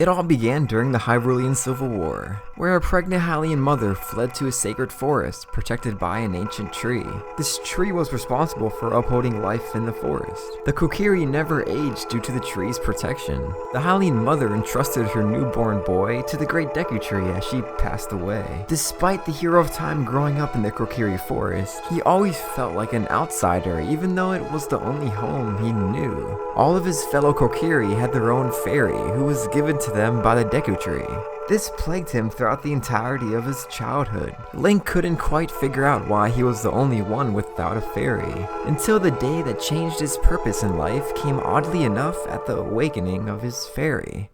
It all began during the Hyrulean Civil War, where a pregnant Hylian mother fled to a sacred forest protected by an ancient tree. This tree was responsible for upholding life in the forest. The Kokiri never aged due to the tree's protection. The Hylian mother entrusted her newborn boy to the Great Deku Tree as she passed away. Despite the hero of time growing up in the Kokiri Forest, he always felt like an outsider even though it was the only home he knew. All of his fellow Kokiri had their own fairy who was given to them by the Deku Tree. This plagued him throughout the entirety of his childhood. Link couldn't quite figure out why he was the only one without a fairy, until the day that changed his purpose in life came oddly enough at the awakening of his fairy.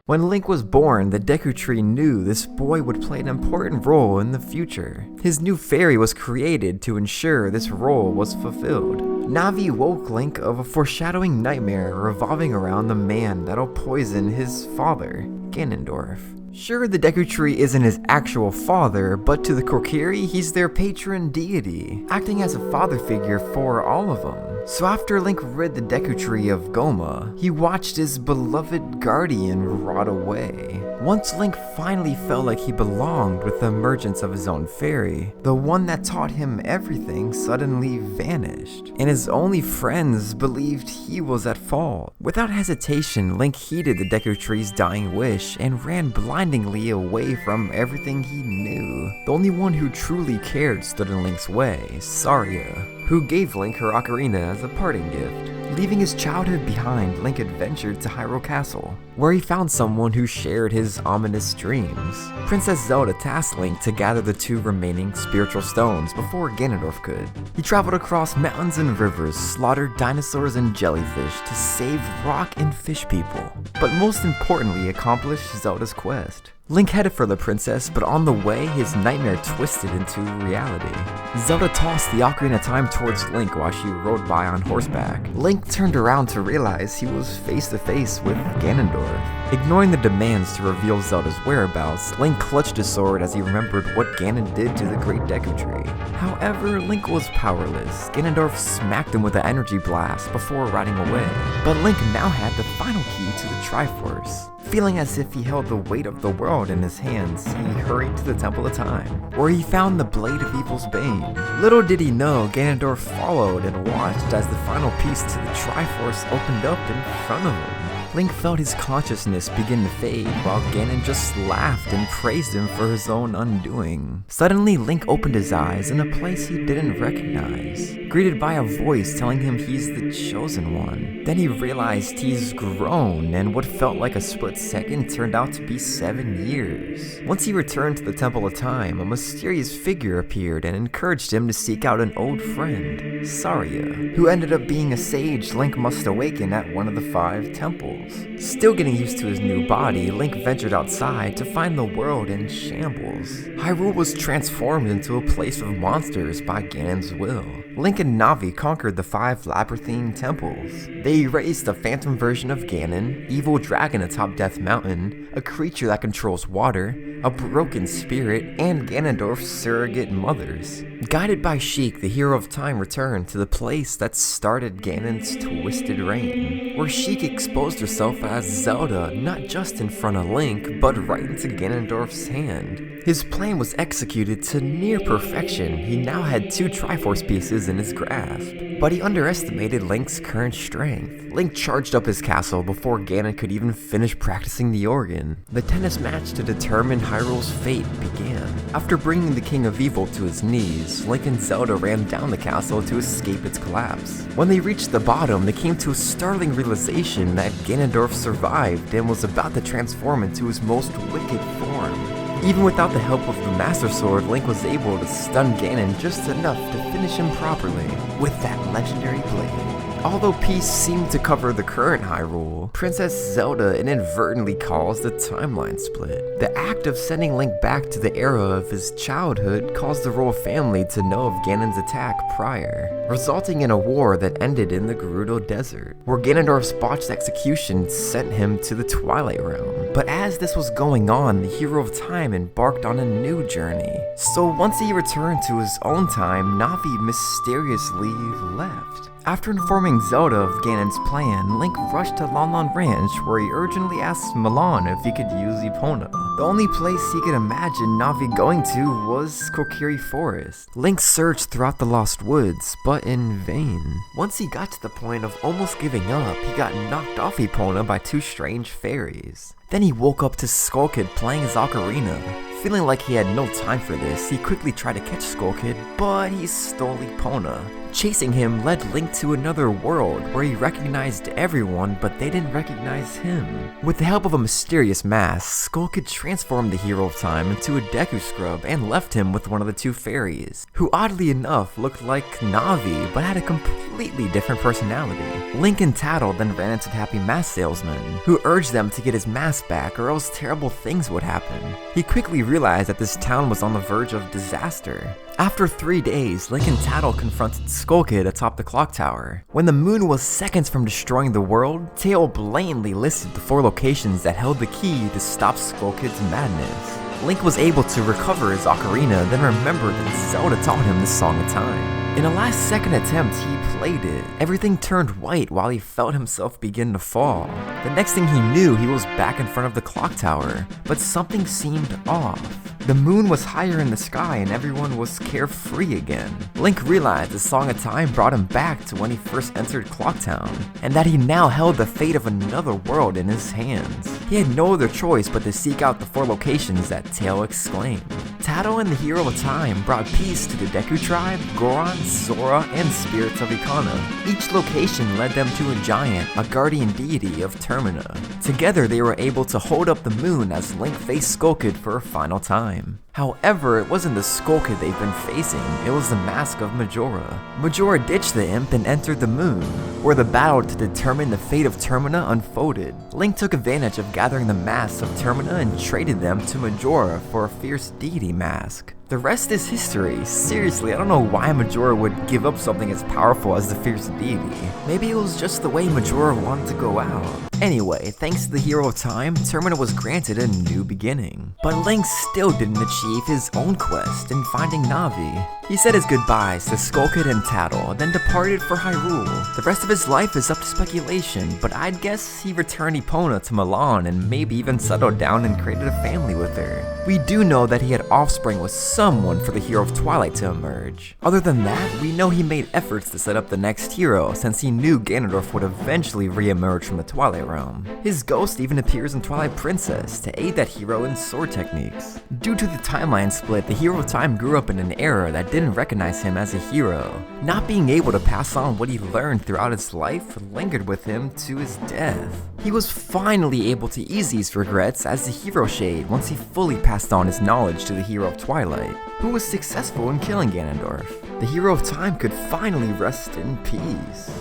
When Link was born, the Deku Tree knew this boy would play an important role in the future. His new fairy was created to ensure this role was fulfilled. Navi woke Link of a foreshadowing nightmare revolving around the man that'll poison his father, Ganondorf. Sure, the Deku Tree isn't his actual father, but to the Kokiri, he's their patron deity, acting as a father figure for all of them. So after Link rid the Deku Tree of Goma, he watched his beloved guardian rot away. Once Link finally felt like he belonged with the emergence of his own fairy, the one that taught him everything suddenly vanished, and his only friends believed he was at fault. Without hesitation, Link heeded the Deku Tree's dying wish and ran blindingly away from everything he knew. The only one who truly cared stood in Link's way, Saria, who gave Link her ocarina as a parting gift. Leaving his childhood behind, Link adventured to Hyrule Castle, where he found someone who shared his ominous dreams. Princess Zelda tasked Link to gather the 2 remaining spiritual stones before Ganondorf could. He traveled across mountains and rivers, slaughtered dinosaurs and jellyfish to save rock and fish people, but most importantly accomplished Zelda's quest. Link headed for the princess, but on the way, his nightmare twisted into reality. Zelda tossed the Ocarina of Time towards Link while she rode by on horseback. Link turned around to realize he was face to face with Ganondorf. Ignoring the demands to reveal Zelda's whereabouts, Link clutched his sword as he remembered what Ganon did to the Great Deku Tree. However, Link was powerless. Ganondorf smacked him with an energy blast before riding away. But Link now had the final key to the Triforce. Feeling as if he held the weight of the world in his hands, he hurried to the Temple of Time, where he found the Blade of Evil's Bane. Little did he know, Ganondorf followed and watched as the final piece to the Triforce opened up in front of him. Link felt his consciousness begin to fade, while Ganon just laughed and praised him for his own undoing. Suddenly, Link opened his eyes in a place he didn't recognize, greeted by a voice telling him he's the chosen one. Then he realized he's grown, and what felt like a split second turned out to be 7 years. Once he returned to the Temple of Time, a mysterious figure appeared and encouraged him to seek out an old friend, Saria, who ended up being a sage Link must awaken at one of the 5 temples. Still getting used to his new body, Link ventured outside to find the world in shambles. Hyrule was transformed into a place of monsters by Ganon's will. Link and Navi conquered the 5 labyrinthine temples. They erased a phantom version of Ganon, evil dragon atop Death Mountain, a creature that controls water, a broken spirit, and Ganondorf's surrogate mothers. Guided by Sheik, the hero of time returned to the place that started Ganon's twisted reign, where Sheik exposed herself as Zelda, not just in front of Link, but right into Ganondorf's hand. His plan was executed to near perfection. He now had 2 Triforce pieces in his grasp, but he underestimated Link's current strength. Link charged up his castle before Ganon could even finish practicing the organ. The tennis match to determine Hyrule's fate began. After bringing the King of Evil to his knees, Link and Zelda ran down the castle to escape its collapse. When they reached the bottom, they came to a startling realization that Ganondorf survived and was about to transform into his most wicked form. Even without the help of the Master Sword, Link was able to stun Ganon just enough to finish him properly with that legendary blade. Although peace seemed to cover the current Hyrule, Princess Zelda inadvertently caused a timeline split. The act of sending Link back to the era of his childhood caused the royal family to know of Ganon's attack prior, resulting in a war that ended in the Gerudo Desert, where Ganondorf's botched execution sent him to the Twilight Realm. But as this was going on, the Hero of Time embarked on a new journey. So once he returned to his own time, Navi mysteriously left. After informing Zelda of Ganon's plan, Link rushed to Lon Lon Ranch where he urgently asked Milan if he could use Epona. The only place he could imagine Navi going to was Kokiri Forest. Link searched throughout the Lost Woods, but in vain. Once he got to the point of almost giving up, he got knocked off Epona by two strange fairies. Then he woke up to Skull Kid playing his ocarina. Feeling like he had no time for this, he quickly tried to catch Skull Kid, but he stole Epona. Chasing him led Link to another world where he recognized everyone, but they didn't recognize him. With the help of a mysterious mask, Skull Kid transformed the Hero of Time into a Deku Scrub and left him with one of the two fairies, who oddly enough looked like Navi but had a completely different personality. Link and Tattle then ran into the Happy Mask Salesman, who urged them to get his mask back or else terrible things would happen. He quickly realized that this town was on the verge of disaster. After 3 days, Link and Tattle confronted Skull Kid atop the clock tower. When the moon was seconds from destroying the world, Tail blatantly listed the 4 locations that held the key to stop Skull Kid's madness. Link was able to recover his ocarina, then remembered that Zelda taught him the Song of Time. In a last-second attempt, he played it. Everything turned white while he felt himself begin to fall. The next thing he knew, he was back in front of the clock tower, but something seemed off. The moon was higher in the sky and everyone was carefree again. Link realized the Song of Time brought him back to when he first entered Clocktown, and that he now held the fate of another world in his hands. He had no other choice but to seek out the 4 locations that Tail exclaimed. Tattle and the Hero of Time brought peace to the Deku Tribe, Goron, Sora, and Spirits of Ikana. Each location led them to a giant, a guardian deity of Termina. Together they were able to hold up the moon as Link faced Skull Kid for a final time. However, it wasn't the Skull Kid they've been facing, it was the mask of Majora. Majora ditched the imp and entered the moon, where the battle to determine the fate of Termina unfolded. Link took advantage of gathering the masks of Termina and traded them to Majora for a fierce deity mask. The rest is history. Seriously, I don't know why Majora would give up something as powerful as the fierce deity. Maybe it was just the way Majora wanted to go out. Anyway, thanks to the Hero of Time, Termina was granted a new beginning. But Link still didn't achieve his own quest in finding Navi. He said his goodbyes to Skull Kid and Tattle, then departed for Hyrule. The rest of his life is up to speculation, but I'd guess he returned Epona to Milan and maybe even settled down and created a family with her. We do know that he had offspring with someone for the Hero of Twilight to emerge. Other than that, we know he made efforts to set up the next hero since he knew Ganondorf would eventually re-emerge from the Twilight Realm. His ghost even appears in Twilight Princess to aid that hero in sword techniques. Due to the timeline split, the Hero of Time grew up in an era that didn't recognize him as a hero. Not being able to pass on what he learned throughout his life lingered with him to his death. He was finally able to ease these regrets as the Hero Shade once he fully passed on his knowledge to the Hero of Twilight, who was successful in killing Ganondorf. The Hero of Time could finally rest in peace.